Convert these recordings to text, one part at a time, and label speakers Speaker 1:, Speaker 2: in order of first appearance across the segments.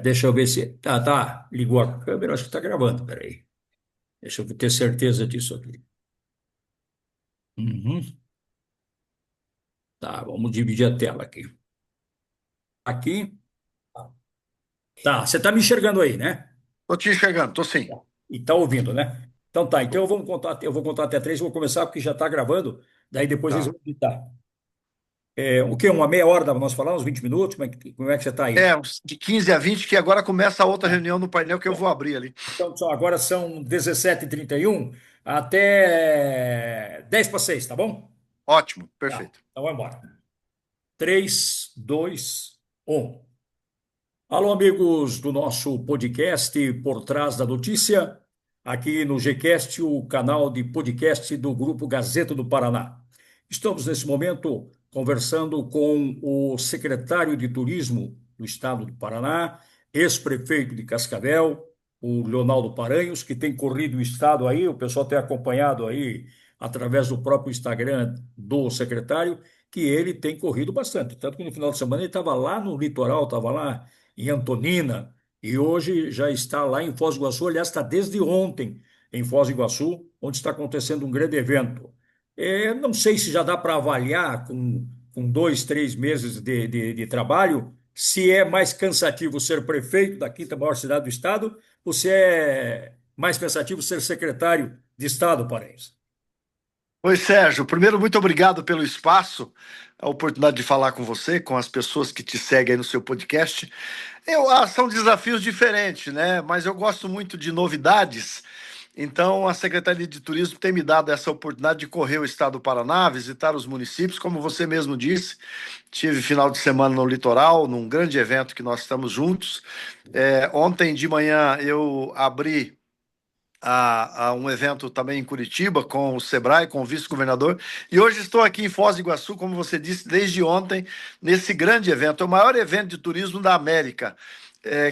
Speaker 1: Deixa eu ver se. Tá. Ligou a câmera, acho que está gravando. Peraí. Deixa eu ter certeza disso aqui. Uhum. Tá, vamos dividir a tela aqui. Aqui. Tá, você está me enxergando aí, né?
Speaker 2: Tô te enxergando, tô sim.
Speaker 1: E está ouvindo, né? Então tá, então eu vou contar até três, vou começar porque já está gravando, daí depois eles
Speaker 2: Tá.
Speaker 1: vão editar. O quê? Uma meia hora dá para nós falar, uns 20 minutos? Como é que você está aí?
Speaker 2: Uns de 15 a 20 que agora começa a outra
Speaker 1: Tá.
Speaker 2: reunião no painel que eu vou abrir ali.
Speaker 1: Então, agora são 17h31 até 10 para 6, tá bom?
Speaker 2: Ótimo,
Speaker 1: Tá,
Speaker 2: perfeito.
Speaker 1: então vamos embora. 3, 2, 1. Alô, amigos do nosso podcast Por Trás da Notícia, aqui no Gcast, o canal de podcast do Grupo Gazeta do Paraná. Estamos, nesse momento, conversando com o secretário de Turismo do Estado do Paraná, ex-prefeito de Cascavel, o Leonardo Paranhos, que tem corrido o Estado aí, o pessoal tem acompanhado aí, através do próprio Instagram do secretário, que ele tem corrido bastante. Tanto que no final de semana ele estava lá no litoral, estava lá em Antonina, e hoje já está lá em Foz do Iguaçu. Aliás, está desde ontem em Foz do Iguaçu, onde está acontecendo um grande evento. Não sei se já dá para avaliar com 2, 3 meses de trabalho se é mais cansativo ser prefeito da quinta maior cidade do estado ou se é mais cansativo ser secretário de Estado, Paraense.
Speaker 2: Oi, Sérgio. Primeiro, muito obrigado pelo espaço, a oportunidade de falar com você, com as pessoas que te seguem aí no seu podcast. São desafios diferentes, né? Mas eu gosto muito de novidades. Então, a Secretaria de Turismo tem me dado essa oportunidade de correr o estado do Paraná, visitar os municípios, como você mesmo disse. Tive final de semana no litoral, num grande evento que nós estamos juntos. Ontem de manhã eu abri a um evento também em Curitiba com o Sebrae, com o vice-governador. E hoje estou aqui em Foz do Iguaçu, como você disse, desde ontem, nesse grande evento. É o maior evento de turismo da América,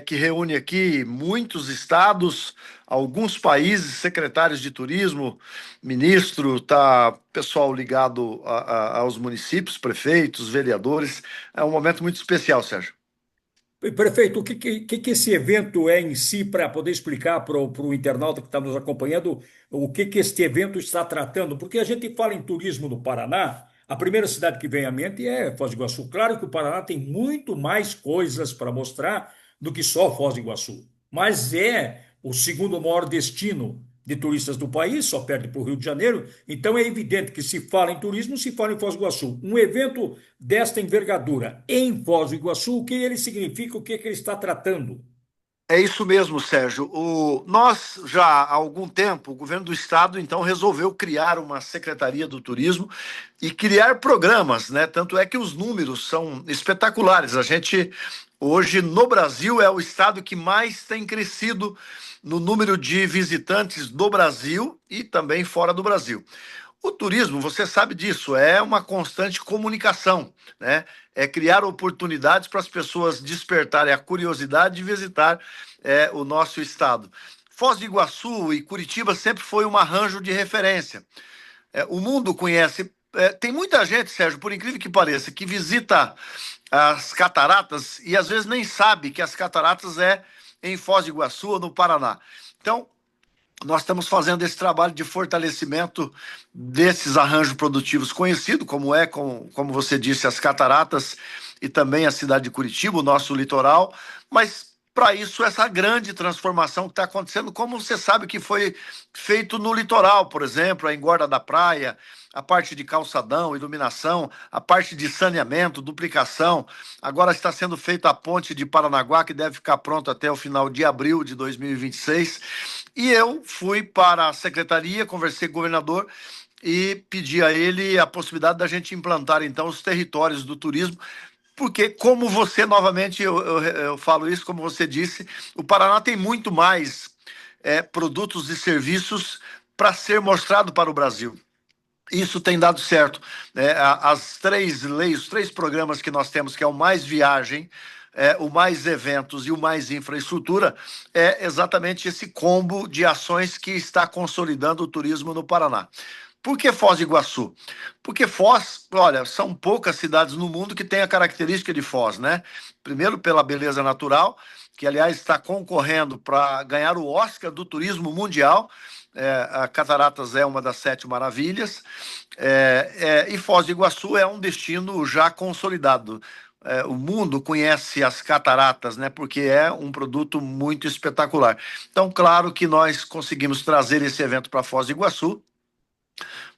Speaker 2: que reúne aqui muitos estados, alguns países, secretários de turismo, ministro, tá pessoal ligado aos municípios, prefeitos, vereadores. É um momento muito especial, Sérgio.
Speaker 1: Prefeito, o que esse evento é em si, para poder explicar para o internauta que está nos acompanhando o que este evento está tratando? Porque a gente fala em turismo no Paraná, a primeira cidade que vem à mente é Foz do Iguaçu. Claro que o Paraná tem muito mais coisas para mostrar do que só Foz do Iguaçu, mas é o segundo maior destino de turistas do país, só perde para o Rio de Janeiro. Então é evidente que se fala em turismo, se fala em Foz do Iguaçu. Um evento desta envergadura em Foz do Iguaçu, o que ele significa, o que ele está tratando?
Speaker 2: É isso mesmo, Sérgio. Nós já há algum tempo, o governo do estado então resolveu criar uma secretaria do turismo e criar programas, né? Tanto é que os números são espetaculares. A gente hoje no Brasil é o estado que mais tem crescido no número de visitantes do Brasil e também fora do Brasil. O turismo, você sabe disso, é uma constante comunicação, né? É criar oportunidades para as pessoas despertarem a curiosidade de visitar o nosso estado. Foz do Iguaçu e Curitiba sempre foi um arranjo de referência. O mundo conhece. Tem muita gente, Sérgio, por incrível que pareça, que visita as cataratas e às vezes nem sabe que as cataratas é em Foz do Iguaçu ou no Paraná. Então, nós estamos fazendo esse trabalho de fortalecimento desses arranjos produtivos conhecidos, como você disse, as cataratas e também a cidade de Curitiba, o nosso litoral, mas para isso essa grande transformação que está acontecendo, como você sabe que foi feito no litoral, por exemplo, a engorda da praia, a parte de calçadão, iluminação, a parte de saneamento, duplicação. Agora está sendo feita a ponte de Paranaguá, que deve ficar pronta até o final de abril de 2026. E eu fui para a secretaria, conversei com o governador e pedi a ele a possibilidade da gente implantar então os territórios do turismo, porque como você, novamente, eu falo isso, como você disse, o Paraná tem muito mais produtos e serviços para ser mostrado para o Brasil. Isso tem dado certo, né? As três leis, os três programas que nós temos, que é o Mais Viagem, o Mais Eventos e o Mais Infraestrutura, é exatamente esse combo de ações que está consolidando o turismo no Paraná. Por que Foz do Iguaçu? Porque Foz, olha, são poucas cidades no mundo que têm a característica de Foz, né? Primeiro pela beleza natural que aliás está concorrendo para ganhar o Oscar do turismo mundial. A Cataratas é uma das sete maravilhas, e Foz do Iguaçu é um destino já consolidado. O mundo conhece as cataratas, né? Porque é um produto muito espetacular. Então, claro que nós conseguimos trazer esse evento para Foz do Iguaçu,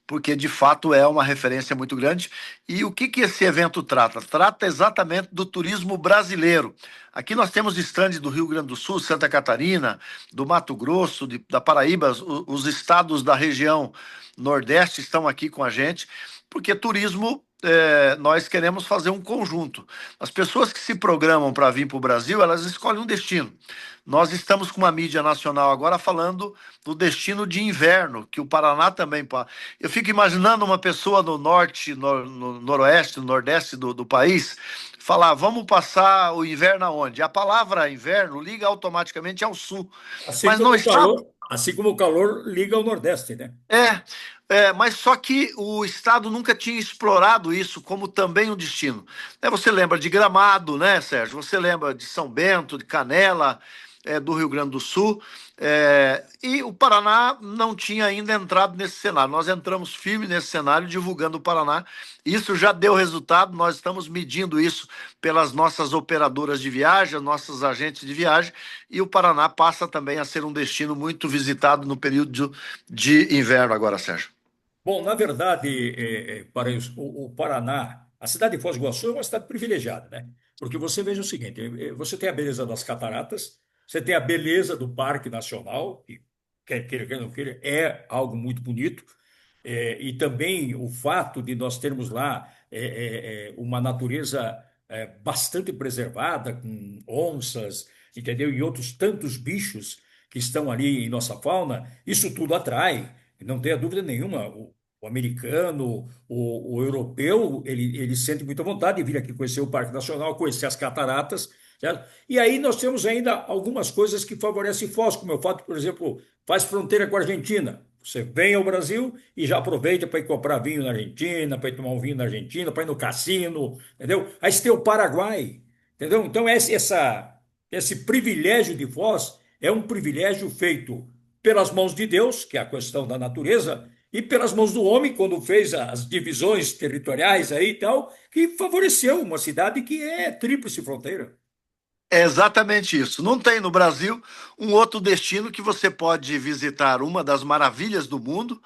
Speaker 2: porque de fato é uma referência muito grande. E o que esse evento trata? Trata exatamente do turismo brasileiro. Aqui nós temos estandes do Rio Grande do Sul, Santa Catarina, do Mato Grosso, da Paraíba, os estados da região Nordeste estão aqui com a gente, porque turismo. Nós queremos fazer um conjunto. As pessoas que se programam para vir para o Brasil, elas escolhem um destino. Nós estamos com uma mídia nacional agora falando do destino de inverno, que o Paraná também. Eu fico imaginando uma pessoa no norte, no noroeste, no nordeste do país, falar: vamos passar o inverno aonde? A palavra inverno liga automaticamente ao sul.
Speaker 1: Assim
Speaker 2: Mas não
Speaker 1: como o
Speaker 2: está.
Speaker 1: calor, assim como o calor liga ao Nordeste, né?
Speaker 2: Mas só que o Estado nunca tinha explorado isso como também um destino. Você lembra de Gramado, né, Sérgio? Você lembra de São Bento, de Canela, do Rio Grande do Sul. E o Paraná não tinha ainda entrado nesse cenário. Nós entramos firme nesse cenário, divulgando o Paraná. Isso já deu resultado, nós estamos medindo isso pelas nossas operadoras de viagem, nossos agentes de viagem, e o Paraná passa também a ser um destino muito visitado no período de inverno agora, Sérgio.
Speaker 1: Bom, na verdade, para o Paraná, a cidade de Foz do Iguaçu é uma cidade privilegiada, né? Porque você veja o seguinte: você tem a beleza das cataratas, você tem a beleza do Parque Nacional, que, quer queira, quer não queira, é algo muito bonito, e também o fato de nós termos lá uma natureza bastante preservada, com onças, entendeu? E outros tantos bichos que estão ali em nossa fauna, isso tudo atrai. Não tenha dúvida nenhuma. O americano, o europeu, ele sente muita vontade de vir aqui conhecer o Parque Nacional, conhecer as cataratas, certo? E aí nós temos ainda algumas coisas que favorecem Foz, como é o fato, por exemplo, faz fronteira com a Argentina. Você vem ao Brasil e já aproveita para ir comprar vinho na Argentina, para ir tomar um vinho na Argentina, para ir no cassino, entendeu? Aí você tem o Paraguai, entendeu? Então esse privilégio de Foz é um privilégio feito pelas mãos de Deus, que é a questão da natureza, e pelas mãos do homem, quando fez as divisões territoriais aí e tal, que favoreceu uma cidade que é tríplice fronteira.
Speaker 2: É exatamente isso. Não tem no Brasil um outro destino que você pode visitar, uma das maravilhas do mundo.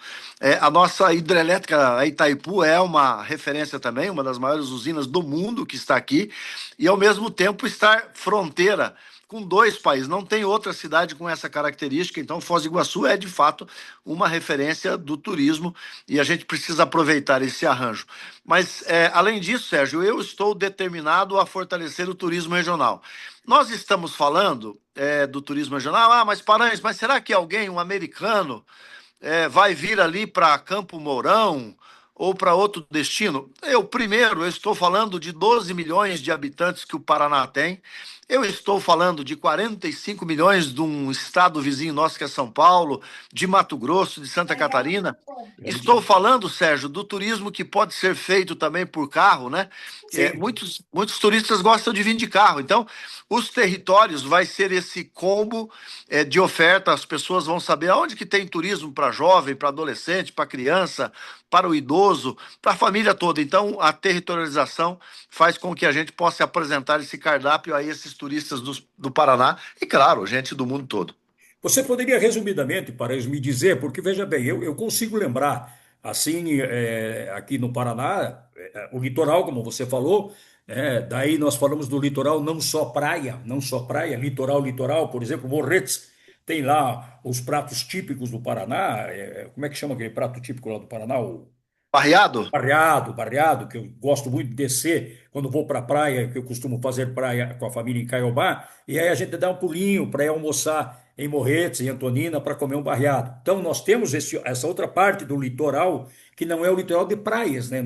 Speaker 2: A nossa hidrelétrica a Itaipu é uma referência também, uma das maiores usinas do mundo que está aqui, e ao mesmo tempo estar fronteira com dois países. Não tem outra cidade com essa característica, então Foz do Iguaçu é de fato uma referência do turismo e a gente precisa aproveitar esse arranjo. Mas, além disso, Sérgio, eu estou determinado a fortalecer o turismo regional. Nós estamos falando do turismo regional. Mas Paranhos, mas será que alguém, um americano, vai vir ali para Campo Mourão ou para outro destino? Eu estou falando de 12 milhões de habitantes que o Paraná tem. Eu estou falando de 45 milhões de um estado vizinho nosso, que é São Paulo, de Mato Grosso, de Santa Catarina. Estou falando, Sérgio, do turismo que pode ser feito também por carro, né?
Speaker 1: Sim.
Speaker 2: Muitos turistas gostam de vir de carro. Então, os territórios vai ser esse combo de oferta. As pessoas vão saber aonde que tem turismo para jovem, para adolescente, para criança, para o idoso, para a família toda. Então, a territorialização faz com que a gente possa apresentar esse cardápio a esses turistas do Paraná e, claro, gente do mundo todo.
Speaker 1: Você poderia, resumidamente, para me dizer, porque veja bem, eu consigo lembrar, assim, aqui no Paraná, o litoral, como você falou, daí nós falamos do litoral não só praia, não só praia, litoral, litoral, por exemplo, Morretes, tem lá os pratos típicos do Paraná, como é que chama aquele prato típico lá do Paraná?
Speaker 2: Barreado?
Speaker 1: Barreado, que eu gosto muito de descer quando vou para a praia, que eu costumo fazer praia com a família em Caiobá, e aí a gente dá um pulinho para ir almoçar em Morretes, em Antonina, para comer um barreado. Então, nós temos essa outra parte do litoral, que não é o litoral de praias, né?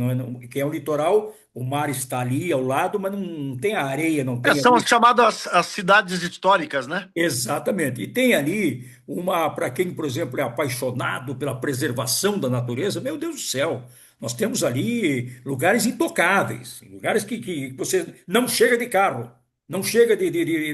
Speaker 1: Que é o litoral, o mar está ali ao lado, mas não tem a areia, não tem
Speaker 2: São
Speaker 1: ali.
Speaker 2: as chamadas as cidades históricas, né?
Speaker 1: Exatamente. E tem ali para quem, por exemplo, é apaixonado pela preservação da natureza, meu Deus do céu, nós temos ali lugares intocáveis, lugares que você não chega de carro. Não chega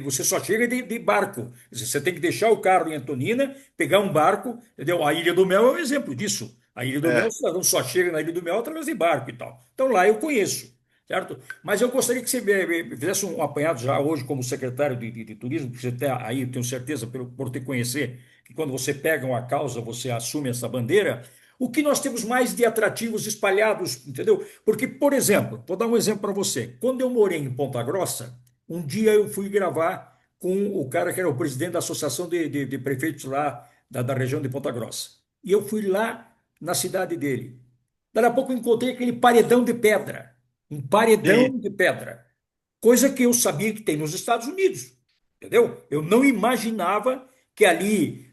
Speaker 1: você só chega de barco. Quer dizer, você tem que deixar o carro em Antonina, pegar um barco, entendeu? A Ilha do Mel é um exemplo disso. A Ilha do Mel, o
Speaker 2: É.
Speaker 1: cidadão só chega na Ilha do Mel através de barco e tal. Então lá eu conheço, certo? Mas eu gostaria que você me fizesse um apanhado já hoje como secretário de turismo, que você está aí, eu tenho certeza, por te conhecer, que quando você pega uma causa, você assume essa bandeira. O que nós temos mais de atrativos espalhados, entendeu? Porque, por exemplo, vou dar um exemplo para você. Quando eu morei em Ponta Grossa, um dia eu fui gravar com o cara que era o presidente da Associação de Prefeitos lá da região de Ponta Grossa. E eu fui lá na cidade dele. Daí a pouco eu encontrei aquele paredão de pedra. Um
Speaker 2: Sim.
Speaker 1: paredão de pedra. Coisa que eu sabia que tem nos Estados Unidos. Entendeu? Eu não imaginava que ali,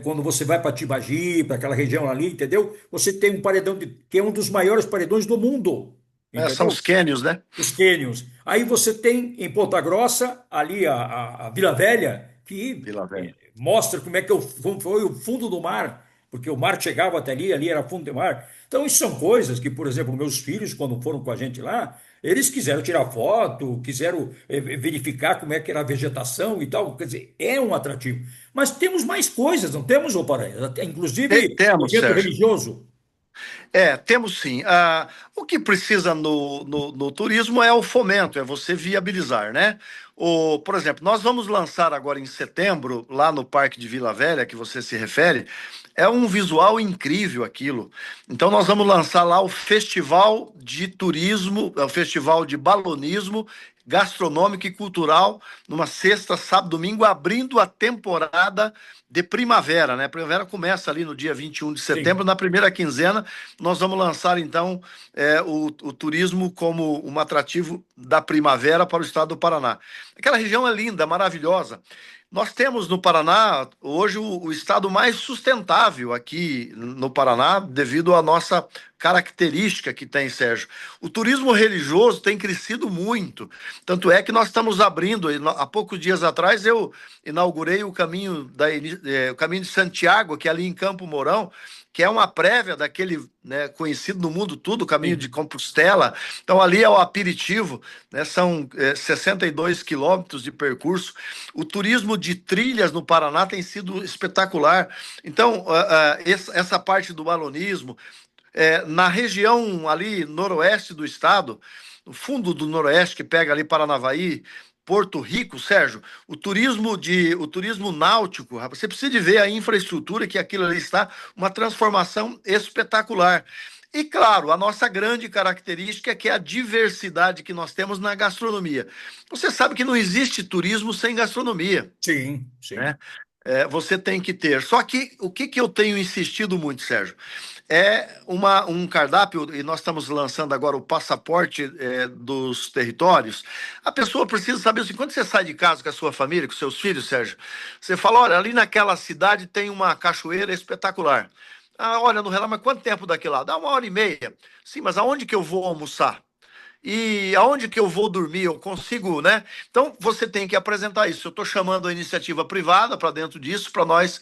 Speaker 1: quando você vai para Tibagi, para aquela região ali, entendeu? Você tem um paredão que é um dos maiores paredões do mundo.
Speaker 2: É, são
Speaker 1: Entendeu?
Speaker 2: os cânions, né?
Speaker 1: Os cânions. Aí você tem em Ponta Grossa, ali a Vila Velha, que
Speaker 2: Vila Velha.
Speaker 1: mostra como é que foi o fundo do mar, porque o mar chegava até ali, ali era fundo do mar. Então, isso são coisas que, por exemplo, meus filhos, quando foram com a gente lá, eles quiseram tirar foto, quiseram verificar como é que era a vegetação e tal. Quer dizer, é um atrativo. Mas temos mais coisas, não temos, ô Paraíba? Inclusive
Speaker 2: Temos,
Speaker 1: evento
Speaker 2: Sérgio.
Speaker 1: religioso.
Speaker 2: É, temos sim. O que precisa no turismo é o fomento, é você viabilizar, né? Por exemplo, nós vamos lançar agora em setembro, lá no Parque de Vila Velha, que você se refere, é um visual incrível aquilo. Então, nós vamos lançar lá o Festival de Turismo, o Festival de Balonismo Gastronômico e Cultural, numa sexta, sábado, domingo, abrindo a temporada de primavera, né? A primavera começa ali no dia 21 de setembro,
Speaker 1: Sim.
Speaker 2: na primeira quinzena, nós vamos lançar então o turismo como um atrativo da primavera para o estado do Paraná. Aquela região é linda, maravilhosa. Nós temos no Paraná hoje o estado mais sustentável aqui no Paraná, devido à nossa característica que tem, Sérgio. O turismo religioso tem crescido muito. Tanto é que nós estamos abrindo, há poucos dias atrás eu inaugurei o caminho de Santiago, que é ali em Campo Mourão, que é uma prévia daquele, né, conhecido no mundo todo, o caminho de
Speaker 1: Sim.
Speaker 2: Compostela. Então, ali é o aperitivo, né, são 62 quilômetros de percurso. O turismo de trilhas no Paraná tem sido espetacular. Então, essa parte do balonismo, na região ali noroeste do estado, no fundo do noroeste, que pega ali Paranavaí, Porto Rico, Sérgio, o turismo náutico, rapaz, você precisa de ver a infraestrutura que aquilo ali está, uma transformação espetacular. E claro, a nossa grande característica é que é a diversidade que nós temos na gastronomia. Você sabe que não existe turismo sem gastronomia,
Speaker 1: Sim, sim.
Speaker 2: né? Você tem que ter. Só que o que eu tenho insistido muito, Sérgio, é um cardápio, e nós estamos lançando agora o passaporte dos territórios. A pessoa precisa saber assim, quando você sai de casa com a sua família, com seus filhos, Sérgio, você fala, olha, ali naquela cidade tem uma cachoeira espetacular. Ah, olha, no relógio, mas quanto tempo daqui lá? Dá 1 hora e meia. Sim, mas aonde que eu vou almoçar? E aonde que eu vou dormir? Eu consigo, né? Então você tem que apresentar isso. Eu estou chamando a iniciativa privada para dentro disso, para nós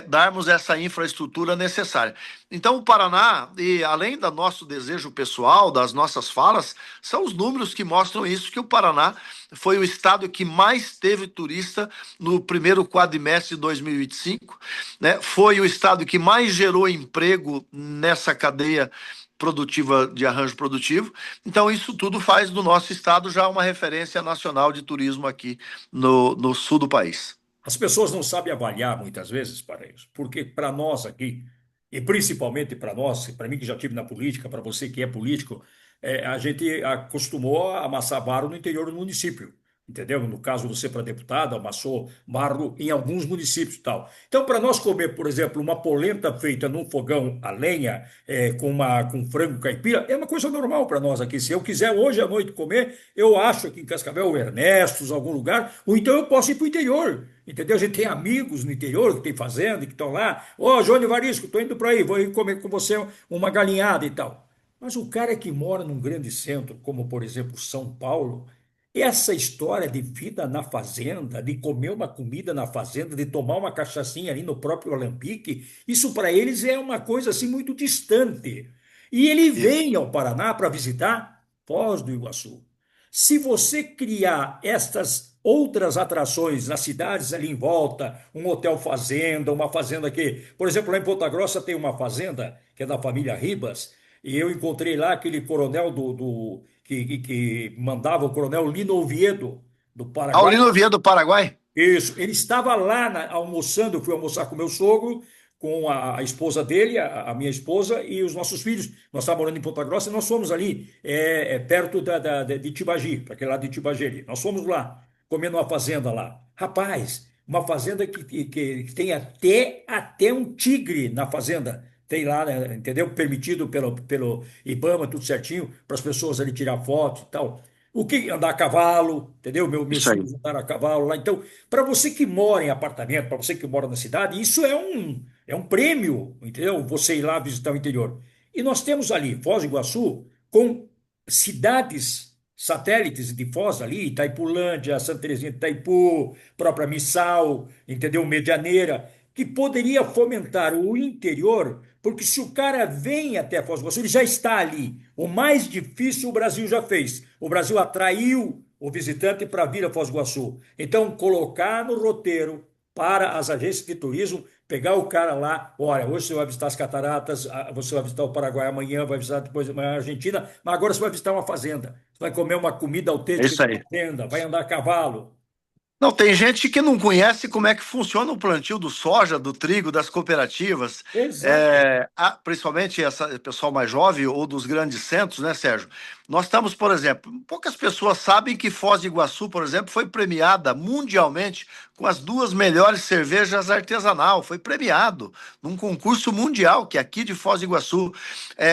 Speaker 2: darmos essa infraestrutura necessária. Então o Paraná, e além do nosso desejo pessoal, das nossas falas, são os números que mostram isso, que o Paraná foi o estado que mais teve turista no primeiro quadrimestre de 2025, né? Foi o estado que mais gerou emprego nessa cadeia produtiva de arranjo produtivo. Então, isso tudo faz do nosso estado já uma referência nacional de turismo aqui no sul do país.
Speaker 1: As pessoas não sabem avaliar muitas vezes para isso, porque para nós aqui, e principalmente para nós, para mim que já estive na política, para você que é político, a gente acostumou a amassar barro no interior do município, entendeu? No caso, você para deputado amassou barro em alguns municípios e tal. Então, para nós comer, por exemplo, uma polenta feita num fogão a lenha, com frango caipira, é uma coisa normal para nós aqui. Se eu quiser hoje à noite comer, eu acho aqui em Cascavel, o Ernestos, algum lugar, ou então eu posso ir para o interior. Entendeu? A gente tem amigos no interior que tem fazenda, que estão lá. Ô, João Varisco, estou indo para aí, vou ir comer com você uma galinhada e tal. Mas o cara que mora num grande centro, como por exemplo São Paulo, essa história de vida na fazenda, de comer uma comida na fazenda, de tomar uma cachaçinha ali no próprio Alambique, isso para eles é uma coisa assim muito distante. E ele
Speaker 2: Isso.
Speaker 1: vem ao Paraná para visitar Foz do Iguaçu. Se você criar estas outras atrações nas cidades ali em volta, um hotel fazenda, uma fazenda que, por exemplo, lá em Ponta Grossa tem uma fazenda que é da família Ribas, e eu encontrei lá aquele coronel que mandava, o coronel Lino Oviedo, do Paraguai.
Speaker 2: Paulino Vieira do Paraguai?
Speaker 1: Isso, ele estava lá almoçando, eu fui almoçar com meu sogro, com a esposa dele, a minha esposa e os nossos filhos. Nós estávamos morando em Ponta Grossa e nós fomos ali, perto de Tibagi, para aquele lado de Tibagi ali. Nós fomos lá, comendo uma fazenda lá. Rapaz, uma fazenda que tem até um tigre na fazenda. Tem lá, né, entendeu? Permitido pelo IBAMA, tudo certinho, para as pessoas ali tirar foto e tal. O que andar a cavalo, entendeu? Meus
Speaker 2: Isso aí.
Speaker 1: filhos andaram a cavalo lá. Então, para você que mora em apartamento, para você que mora na cidade, isso é um prêmio, entendeu? Você ir lá visitar o interior. E nós temos ali Foz do Iguaçu com cidades satélites de Foz ali, Itaipulândia, Santa Terezinha de Itaipu, própria Missal, entendeu? Medianeira, que poderia fomentar o interior, porque se o cara vem até Foz do Iguaçu, ele já está ali. O mais difícil o Brasil já fez. O Brasil atraiu o visitante para vir a Foz do Iguaçu. Então, colocar no roteiro para as agências de turismo, pegar o cara lá, olha, hoje você vai visitar as cataratas, você vai visitar o Paraguai amanhã, vai visitar depois amanhã a Argentina, mas agora você vai visitar uma fazenda, você vai comer uma comida
Speaker 2: É
Speaker 1: autêntica
Speaker 2: isso
Speaker 1: de
Speaker 2: aí.
Speaker 1: fazenda, vai andar a cavalo.
Speaker 2: Não, tem gente que não conhece como é que funciona o plantio do soja, do trigo, das cooperativas,
Speaker 1: Exato.
Speaker 2: principalmente essa pessoal mais jovem ou dos grandes centros, né, Sérgio? Nós estamos, por exemplo, poucas pessoas sabem que Foz do Iguaçu, por exemplo, foi premiada mundialmente com as duas melhores cervejas artesanal, foi premiado num concurso mundial que é aqui de Foz do Iguaçu.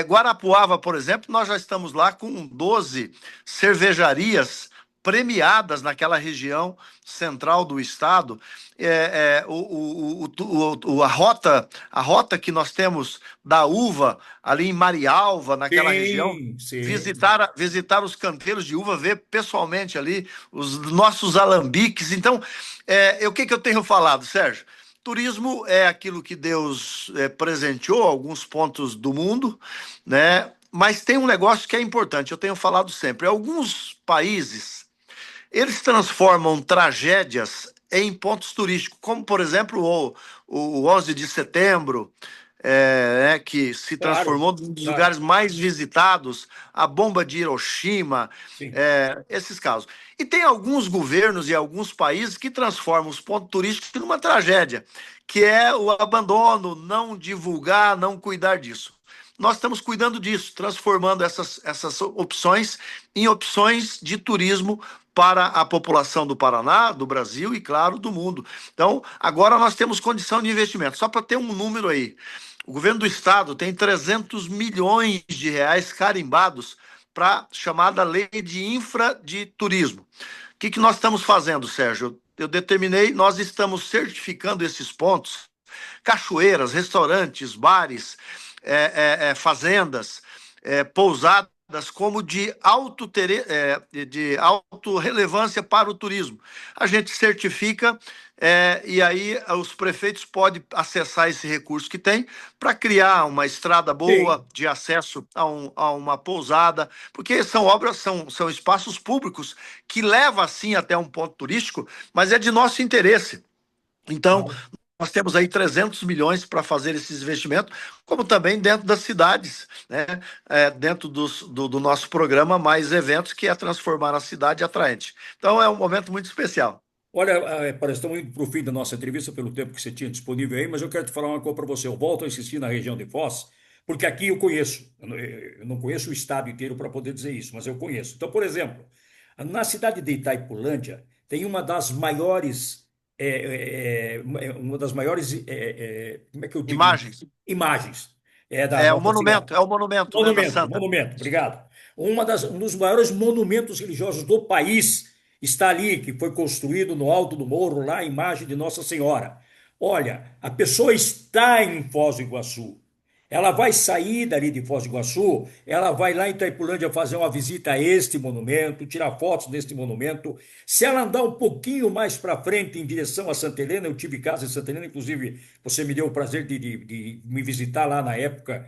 Speaker 2: Guarapuava, por exemplo, nós já estamos lá com 12 cervejarias premiadas naquela região central do estado. A rota que nós temos da uva ali em Marialva, naquela região,
Speaker 1: Sim, sim.
Speaker 2: visitar os canteiros de uva, ver pessoalmente ali os nossos alambiques. Então, o que eu tenho falado, Sérgio? Turismo é aquilo que Deus presenteou alguns pontos do mundo, né? Mas tem um negócio que é importante, eu tenho falado sempre. Alguns países eles transformam tragédias em pontos turísticos, como, por exemplo, o 11 de setembro, que se
Speaker 1: Claro,
Speaker 2: transformou num dos
Speaker 1: claro.
Speaker 2: lugares mais visitados, a bomba de Hiroshima,
Speaker 1: Sim.
Speaker 2: esses casos. E tem alguns governos e alguns países que transformam os pontos turísticos numa tragédia, que é o abandono, não divulgar, não cuidar disso. Nós estamos cuidando disso, transformando essas opções em opções de turismo para a população do Paraná, do Brasil e, claro, do mundo. Então, agora nós temos condição de investimento. Só para ter um número aí, o governo do estado tem 300 milhões de reais carimbados para a chamada lei de infra de turismo. O que nós estamos fazendo, Sérgio? Eu determinei, nós estamos certificando esses pontos, cachoeiras, restaurantes, bares, fazendas, pousadas como de alto relevância para o turismo. A gente certifica e aí os prefeitos podem acessar esse recurso que tem para criar uma estrada
Speaker 1: Sim.
Speaker 2: boa de acesso a uma pousada, porque são obras, são espaços públicos que levam assim até um ponto turístico, mas é de nosso interesse. Então,
Speaker 1: Claro.
Speaker 2: nós temos aí 300 milhões para fazer esses investimentos, como também dentro das cidades, né? Dentro do nosso programa Mais Eventos, que é transformar a cidade atraente. Então, é um momento muito especial.
Speaker 1: Olha, parece que estamos indo para o fim da nossa entrevista pelo tempo que você tinha disponível aí, mas eu quero te falar uma coisa para você. Eu volto a insistir na região de Foz, porque aqui eu conheço. Eu não conheço o estado inteiro para poder dizer isso, mas eu conheço. Então, por exemplo, na cidade de Itaipulândia tem uma das maiores, como é que eu digo isso?
Speaker 2: Imagens.
Speaker 1: Imagens da Nossa Senhora.
Speaker 2: É o monumento, né, da
Speaker 1: Monumento,
Speaker 2: Santa.
Speaker 1: monumento, obrigado. Um dos maiores monumentos religiosos do país está ali, que foi construído no alto do morro, lá a imagem de Nossa Senhora. Olha, a pessoa está em Foz do Iguaçu. Ela vai sair dali de Foz do Iguaçu, ela vai lá em Itaipulândia fazer uma visita a este monumento, tirar fotos deste monumento. Se ela andar um pouquinho mais para frente em direção a Santa Helena, eu tive casa em Santa Helena, inclusive você me deu o prazer de me visitar lá na época,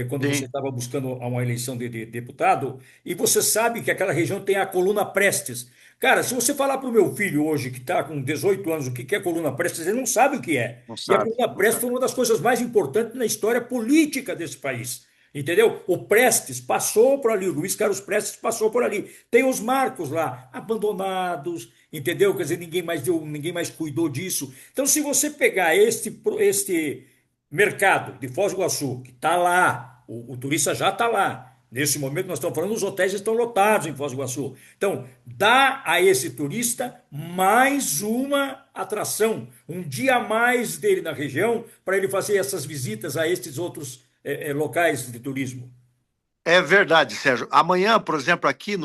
Speaker 1: quando você
Speaker 2: Sim.
Speaker 1: estava buscando uma eleição de deputado, e você sabe que aquela região tem a coluna Prestes. Cara, se você falar para o meu filho hoje, que está com 18 anos, o que é coluna Prestes, ele não sabe o que é.
Speaker 2: Não
Speaker 1: E a
Speaker 2: sabe,
Speaker 1: coluna
Speaker 2: não
Speaker 1: Prestes
Speaker 2: sabe.
Speaker 1: foi uma das coisas mais importantes na história política desse país. Entendeu? O Prestes passou por ali, o Luiz Carlos Prestes passou por ali. Tem os marcos lá, abandonados, entendeu? Quer dizer, ninguém mais cuidou disso. Então, se você pegar este mercado de Foz do Iguaçu, que está lá, o turista já está lá. Nesse momento, nós estamos falando, os hotéis estão lotados em Foz do Iguaçu. Então, dá a esse turista mais uma atração, um dia a mais dele na região, para ele fazer essas visitas a estes outros locais de turismo.
Speaker 2: É verdade, Sérgio. Amanhã, por exemplo, aqui,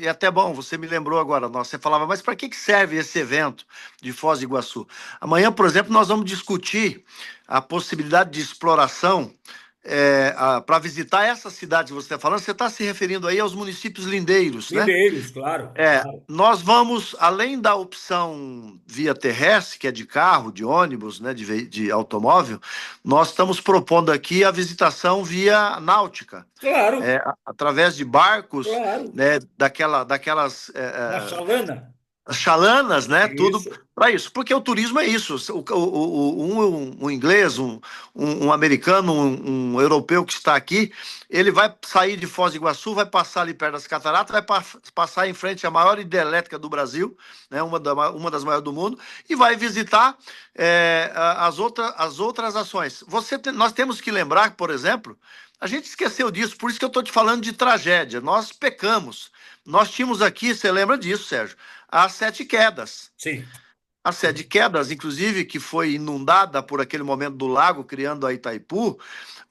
Speaker 2: é até bom, você me lembrou agora, você falava, mas para que serve esse evento de Foz do Iguaçu? Amanhã, por exemplo, nós vamos discutir a possibilidade de exploração para visitar essa cidade que você está falando. Você está se referindo aí aos municípios lindeiros, né?
Speaker 1: Lindeiros, claro, claro.
Speaker 2: Nós vamos, além da opção via terrestre, que é de carro, de ônibus, né, de automóvel, nós estamos propondo aqui a visitação via náutica,
Speaker 1: Claro,
Speaker 2: através de barcos,
Speaker 1: claro.
Speaker 2: né, daquelas
Speaker 1: Na Chalana.
Speaker 2: chalanas, né? Tudo
Speaker 1: Isso.
Speaker 2: para isso. Porque o turismo é isso. Um inglês, um americano, um europeu que está aqui, ele vai sair de Foz do Iguaçu, vai passar ali perto das cataratas, vai passar em frente à maior hidrelétrica do Brasil, né? Uma das maiores do mundo, e vai visitar as outras ações. Nós temos que lembrar, por exemplo, a gente esqueceu disso, por isso que eu estou te falando de tragédia. Nós pecamos. Nós tínhamos aqui, você lembra disso, Sérgio? As Sete Quedas.
Speaker 1: Sim.
Speaker 2: A Sete Quedas, inclusive, que foi inundada por aquele momento do lago, criando a Itaipu,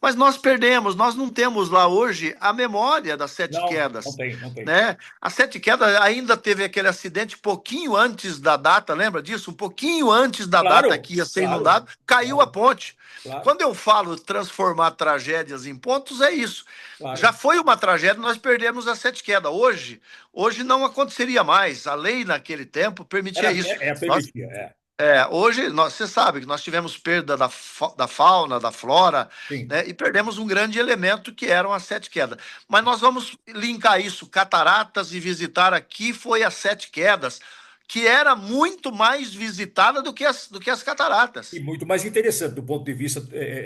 Speaker 2: mas nós perdemos, nós não temos lá hoje a memória das Sete
Speaker 1: Não, não
Speaker 2: Quedas,
Speaker 1: tem, não tem.
Speaker 2: né? A Sete Quedas ainda teve aquele acidente pouquinho antes da data, lembra disso? Um pouquinho antes da data
Speaker 1: Claro,
Speaker 2: que ia ser
Speaker 1: claro,
Speaker 2: inundado, caiu a
Speaker 1: claro,
Speaker 2: ponte.
Speaker 1: claro,
Speaker 2: Quando eu falo transformar tragédias em pontos, é isso. Já
Speaker 1: claro.
Speaker 2: foi uma tragédia, nós perdemos a Sete Quedas. Hoje não aconteceria mais. A lei naquele tempo permitia isso.
Speaker 1: É a
Speaker 2: Nós
Speaker 1: permitir, é.
Speaker 2: hoje, você sabe que nós tivemos perda da fauna, da flora,
Speaker 1: Sim.
Speaker 2: né, e perdemos um grande elemento que eram as Sete Quedas. Mas nós vamos linkar isso, cataratas, e visitar aqui foi as Sete Quedas, que era muito mais visitada do que as
Speaker 1: E
Speaker 2: cataratas.
Speaker 1: muito mais interessante do ponto de vista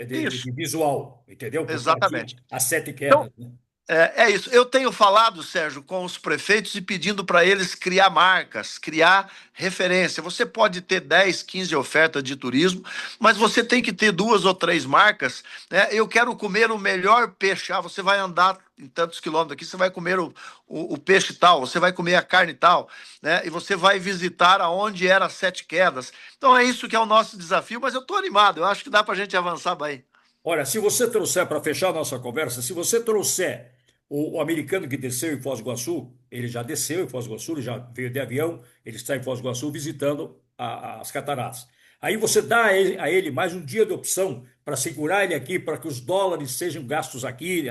Speaker 2: Isso,
Speaker 1: de visual, entendeu? Porque ela tinha
Speaker 2: exatamente.
Speaker 1: as sete
Speaker 2: Então,
Speaker 1: quedas, né?
Speaker 2: é isso. Eu tenho falado, Sérgio, com os prefeitos e pedindo para eles criar marcas, criar referência. Você pode ter 10, 15 ofertas de turismo, mas você tem que ter duas ou três marcas, né? Eu quero comer o melhor peixe. Ah, você vai andar em tantos quilômetros aqui, você vai comer o peixe tal, você vai comer a carne tal, né? E você vai visitar aonde era as Sete Quedas. Então é isso que é o nosso desafio, mas eu estou animado. Eu acho que dá para a gente avançar bem.
Speaker 1: Olha, se você trouxer, para fechar a nossa conversa, se você trouxer o americano que desceu em Foz do Iguaçu, ele já desceu em Foz do Iguaçu, ele já veio de avião, ele está em Foz do Iguaçu visitando as cataratas. Aí você dá a ele mais um dia de opção para segurar ele aqui, para que os dólares sejam gastos aqui,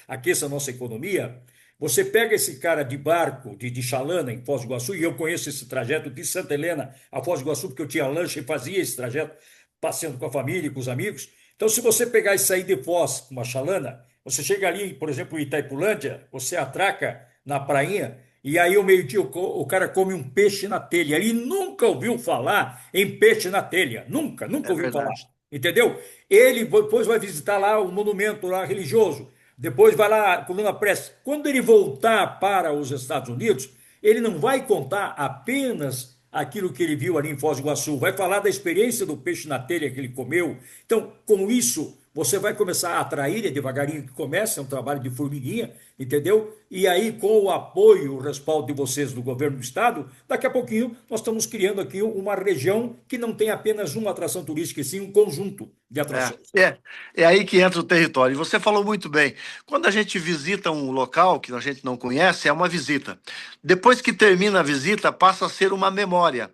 Speaker 1: aqueça a nossa economia. Você pega esse cara de barco, de chalana em Foz do Iguaçu, e eu conheço esse trajeto de Santa Helena a Foz do Iguaçu, porque eu tinha lanche e fazia esse trajeto, passeando com a família e com os amigos. Então, se você pegar e sair de Foz com uma chalana, você chega ali, por exemplo, em Itaipulândia, você atraca na prainha e aí ao meio-dia o cara come um peixe na telha. Ele nunca ouviu falar em peixe na telha. Nunca, nunca
Speaker 2: É
Speaker 1: ouviu falar.
Speaker 2: verdade.
Speaker 1: Entendeu? Ele depois vai visitar lá o monumento lá religioso. Depois vai lá a Coluna Prestes. Quando ele voltar para os Estados Unidos, ele não vai contar apenas aquilo que ele viu ali em Foz do Iguaçu, vai falar da experiência do peixe na telha que ele comeu. Então, com isso, você vai começar a atrair, é devagarinho que começa, é um trabalho de formiguinha, entendeu? E aí, com o apoio, o respaldo de vocês do governo do estado, daqui a pouquinho nós estamos criando aqui uma região que não tem apenas uma atração turística, e sim um conjunto de atrações.
Speaker 2: É aí que entra o território. E você falou muito bem. Quando a gente visita um local que a gente não conhece, é uma visita. Depois que termina a visita, passa a ser uma memória.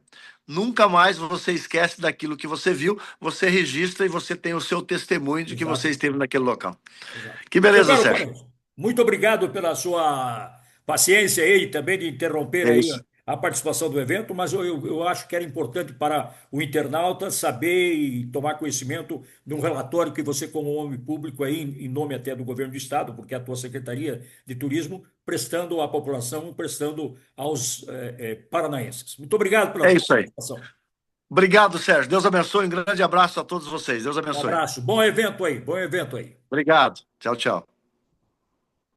Speaker 2: nunca mais você esquece daquilo que você viu, você registra e você tem o seu testemunho de que você
Speaker 1: Exato,
Speaker 2: esteve naquele local.
Speaker 1: exato.
Speaker 2: Que
Speaker 1: Meu
Speaker 2: beleza,
Speaker 1: caro
Speaker 2: Sérgio.
Speaker 1: Parente, muito obrigado pela sua paciência aí, também de interromper
Speaker 2: É
Speaker 1: aí
Speaker 2: isso.
Speaker 1: a participação do evento, mas eu acho que era importante para o internauta saber e tomar conhecimento de um relatório que você, como homem público, aí, em nome até do governo do Estado, porque é a tua Secretaria de Turismo, prestando à população, prestando aos paranaenses. Muito obrigado pela
Speaker 2: É
Speaker 1: tua
Speaker 2: isso aí.
Speaker 1: participação.
Speaker 2: Obrigado, Sérgio. Deus abençoe. Um grande abraço a todos vocês. Deus
Speaker 1: Um
Speaker 2: abençoe.
Speaker 1: abraço, bom evento aí, bom evento aí.
Speaker 2: Obrigado. Tchau, tchau.